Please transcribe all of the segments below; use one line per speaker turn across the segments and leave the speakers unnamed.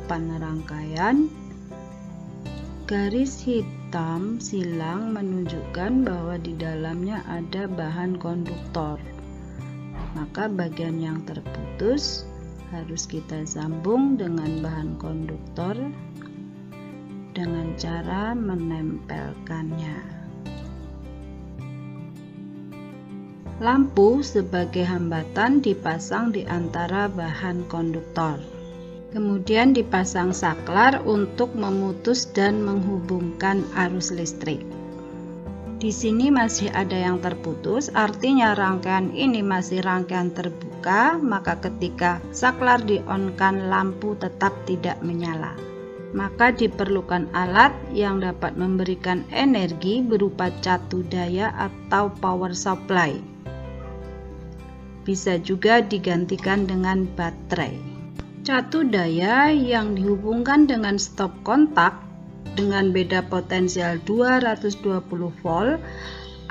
depan rangkaian. Garis hitam silang menunjukkan bahwa di dalamnya ada bahan konduktor. Maka bagian yang terputus harus kita sambung dengan bahan konduktor dengan cara menempelkannya. Lampu sebagai hambatan dipasang di antara bahan konduktor. Kemudian dipasang saklar untuk memutus dan menghubungkan arus listrik. Di sini masih ada yang terputus, artinya rangkaian ini masih rangkaian terbuka, maka ketika saklar di-on-kan lampu tetap tidak menyala. Maka diperlukan alat yang dapat memberikan energi berupa catu daya atau power supply. Bisa juga digantikan dengan baterai. Catu daya yang dihubungkan dengan stop kontak dengan beda potensial 220 volt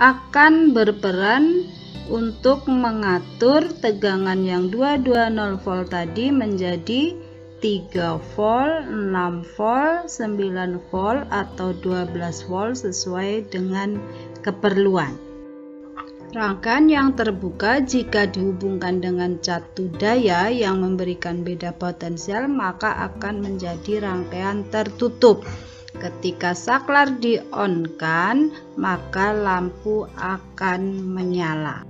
akan berperan untuk mengatur tegangan yang 220 volt tadi menjadi 3 volt, 6 volt, 9 volt atau 12 volt sesuai dengan keperluan. Rangkaian yang terbuka jika dihubungkan dengan catu daya yang memberikan beda potensial maka akan menjadi rangkaian tertutup. Ketika saklar di-on-kan maka lampu akan menyala.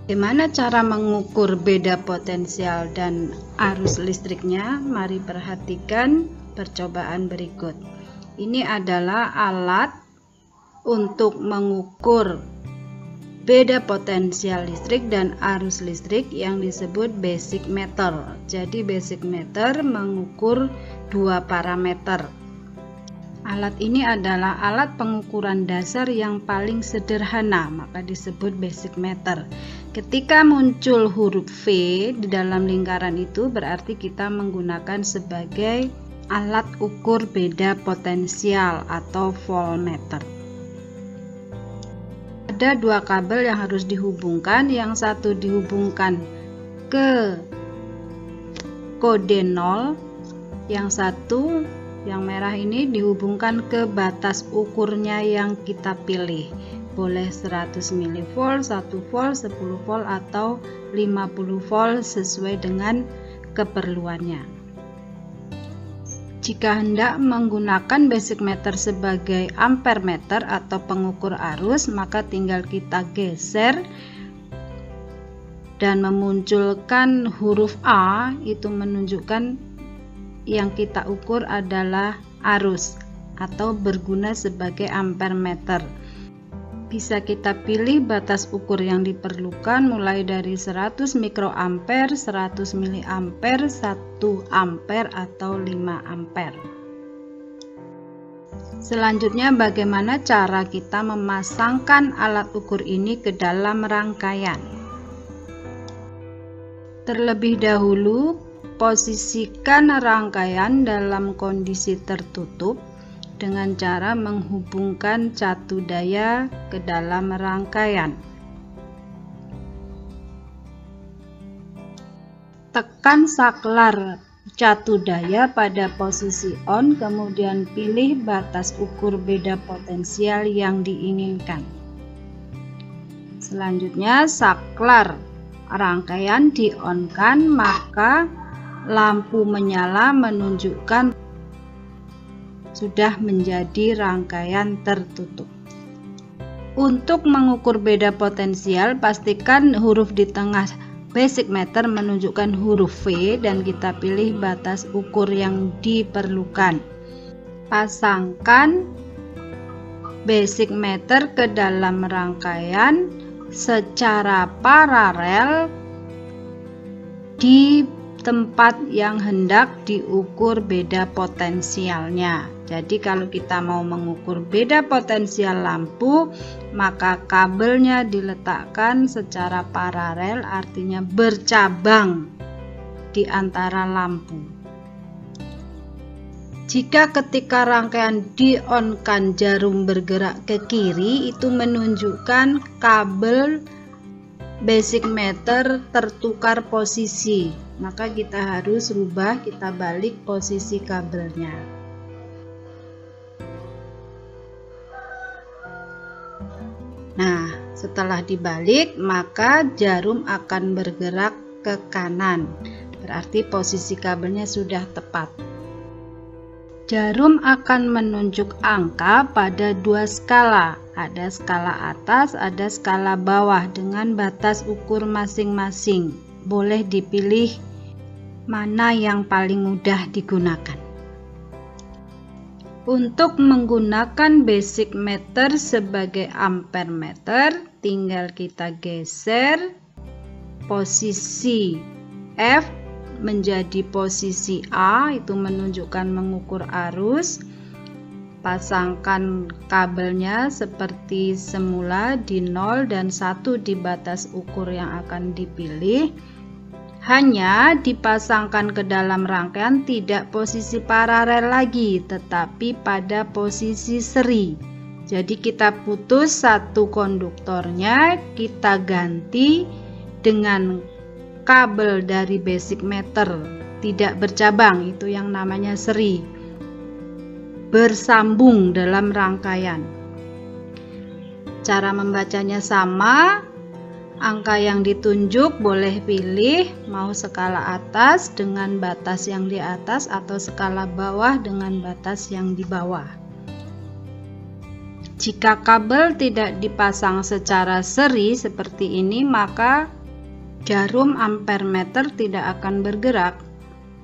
Bagaimana cara mengukur beda potensial dan arus listriknya? Mari perhatikan percobaan berikut. Ini adalah alat untuk mengukur beda potensial listrik dan arus listrik yang disebut basic meter. Jadi basic meter mengukur dua parameter. Alat ini adalah alat pengukuran dasar yang paling sederhana, maka disebut basic meter. Ketika muncul huruf V di dalam lingkaran itu berarti kita menggunakan sebagai alat ukur beda potensial atau voltmeter. Ada dua kabel yang harus dihubungkan, yang satu dihubungkan ke kode 0, yang satu yang merah ini dihubungkan ke batas ukurnya yang kita pilih. Boleh 100 mV, 1 volt, 10 volt atau 50 volt sesuai dengan keperluannya. Jika hendak menggunakan basic meter sebagai ampere meter atau pengukur arus, maka tinggal kita geser dan memunculkan huruf A, itu menunjukkan yang kita ukur adalah arus atau berguna sebagai ampere meter. Bisa kita pilih batas ukur yang diperlukan mulai dari 100 mikroampere, 100 miliampere, 1 ampere atau 5 ampere. Selanjutnya bagaimana cara kita memasangkan alat ukur ini ke dalam rangkaian. Terlebih dahulu posisikan rangkaian dalam kondisi tertutup dengan cara menghubungkan catu daya ke dalam rangkaian. Tekan saklar catu daya pada posisi on, kemudian pilih batas ukur beda potensial yang diinginkan. Selanjutnya saklar rangkaian di-on-kan, maka lampu menyala menunjukkan sudah menjadi rangkaian tertutup. Untuk mengukur beda potensial, pastikan huruf di tengah basic meter menunjukkan huruf V dan kita pilih batas ukur yang diperlukan. Pasangkan basic meter ke dalam rangkaian secara paralel di tempat yang hendak diukur beda potensialnya. Jadi kalau kita mau mengukur beda potensial lampu, maka kabelnya diletakkan secara paralel, artinya bercabang di antara lampu. Jika ketika rangkaian di-on-kan jarum bergerak ke kiri, itu menunjukkan kabel basic meter tertukar posisi, maka kita harus rubah, kita balik posisi kabelnya. Nah, setelah dibalik, maka jarum akan bergerak ke kanan, berarti posisi kabelnya sudah tepat. Jarum akan menunjuk angka pada dua skala, ada skala atas, ada skala bawah dengan batas ukur masing-masing. Boleh dipilih mana yang paling mudah digunakan. Untuk menggunakan basic meter sebagai ampere meter, tinggal kita geser posisi F menjadi posisi A, itu menunjukkan mengukur arus. Pasangkan kabelnya seperti semula di 0 dan 1 di batas ukur yang akan dipilih. Hanya dipasangkan ke dalam rangkaian, tidak posisi paralel lagi, tetapi pada posisi seri. Jadi kita putus satu konduktornya, kita ganti dengan kabel dari basic meter, tidak bercabang, itu yang namanya seri, bersambung dalam rangkaian. Cara membacanya sama, angka yang ditunjuk boleh pilih mau skala atas dengan batas yang di atas atau skala bawah dengan batas yang di bawah. Jika kabel tidak dipasang secara seri seperti ini, maka jarum ampere meter tidak akan bergerak.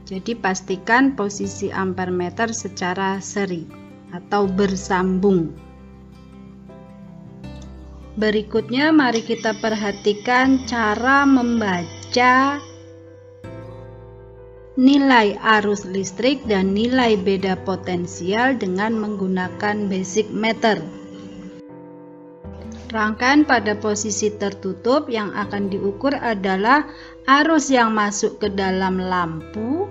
Jadi pastikan posisi ampere meter secara seri atau bersambung. Berikutnya mari kita perhatikan cara membaca nilai arus listrik dan nilai beda potensial dengan menggunakan basic meter. Rangkaian pada posisi tertutup yang akan diukur adalah arus yang masuk ke dalam lampu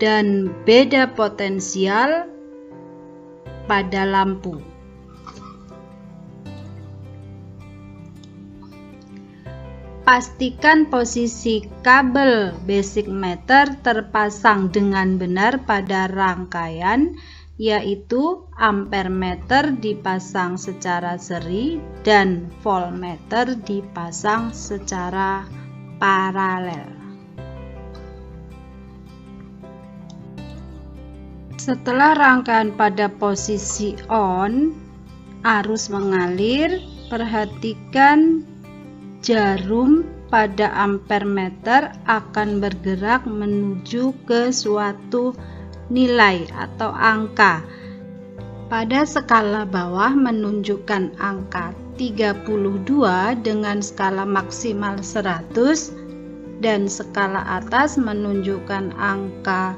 dan beda potensial pada lampu. Pastikan posisi kabel basic meter terpasang dengan benar pada rangkaian, yaitu ampere meter dipasang secara seri dan voltmeter dipasang secara paralel. Setelah rangkaian pada posisi on, arus mengalir, perhatikan jarum pada ampere meter akan bergerak menuju ke suatu nilai atau angka. Pada skala bawah menunjukkan angka 32 dengan skala maksimal 100 dan skala atas menunjukkan angka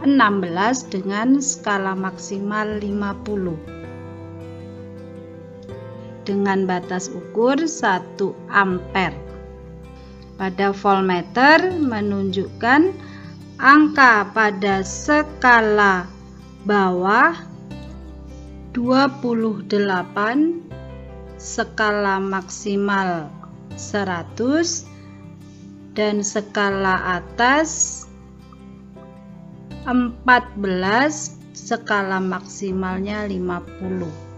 16 dengan skala maksimal 50 dengan batas ukur 1 ampere. Pada voltmeter menunjukkan angka pada skala bawah 28, skala maksimal 100 dan skala atas 14, skala maksimalnya 50.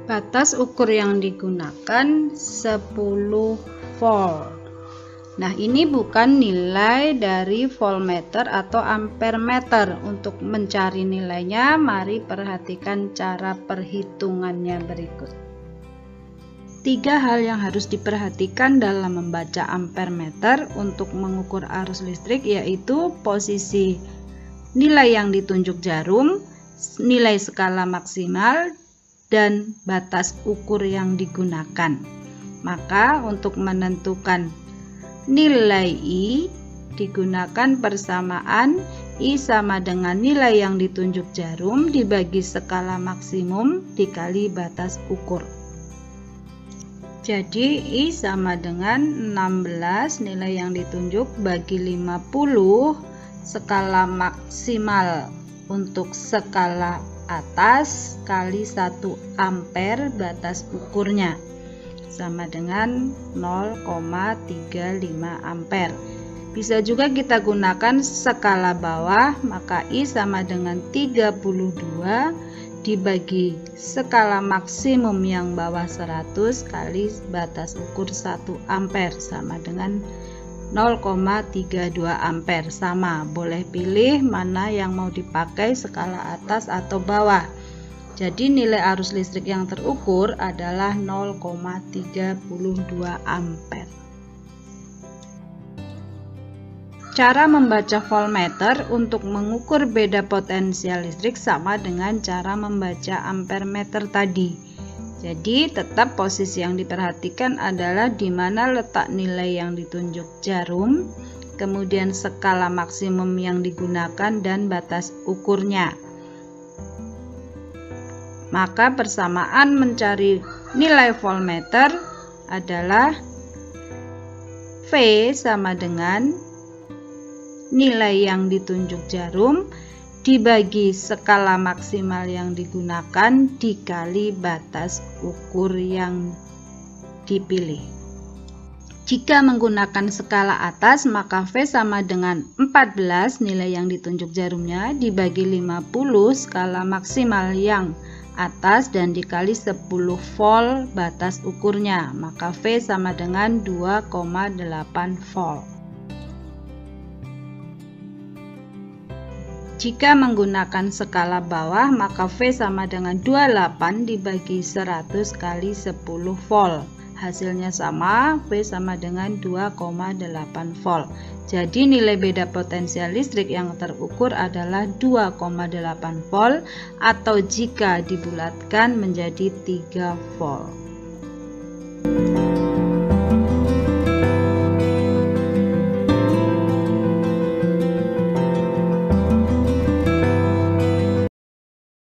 Batas ukur yang digunakan 10 volt. Nah, ini bukan nilai dari voltmeter atau ampere meter. Untuk mencari nilainya, mari perhatikan cara perhitungannya berikut. 3 hal yang harus diperhatikan dalam membaca ampere meter untuk mengukur arus listrik, yaitu posisi nilai yang ditunjuk jarum, nilai skala maksimal, dan batas ukur yang digunakan. Maka untuk menentukan nilai I digunakan persamaan I sama dengan nilai yang ditunjuk jarum dibagi skala maksimum dikali batas ukur. Jadi I sama dengan 16 nilai yang ditunjuk bagi 50 skala maksimal untuk skala atas kali 1 ampere batas ukurnya, sama dengan 0,35 ampere. Bisa juga kita gunakan skala bawah, maka I sama dengan 32 dibagi skala maksimum yang bawah 100 kali batas ukur 1 ampere, sama dengan 0,32 ampere. Sama, boleh pilih mana yang mau dipakai, skala atas atau bawah. Jadi nilai arus listrik yang terukur adalah 0,32 ampere. Cara membaca voltmeter untuk mengukur beda potensial listrik sama dengan cara membaca ampermeter tadi. Jadi tetap posisi yang diperhatikan adalah di mana letak nilai yang ditunjuk jarum, kemudian skala maksimum yang digunakan dan batas ukurnya. Maka persamaan mencari nilai voltmeter adalah V sama dengan nilai yang ditunjuk jarum dibagi skala maksimal yang digunakan dikali batas ukur yang dipilih. Jika menggunakan skala atas, maka V sama dengan 14 nilai yang ditunjuk jarumnya dibagi 50 skala maksimal yang atas dan dikali 10 volt batas ukurnya, maka V sama dengan 2,8 volt. Jika menggunakan skala bawah, maka V sama dengan 28 dibagi 100 kali 10 volt. Hasilnya sama, V sama dengan 2,8 volt. Jadi nilai beda potensial listrik yang terukur adalah 2,8 volt atau jika dibulatkan menjadi 3 volt.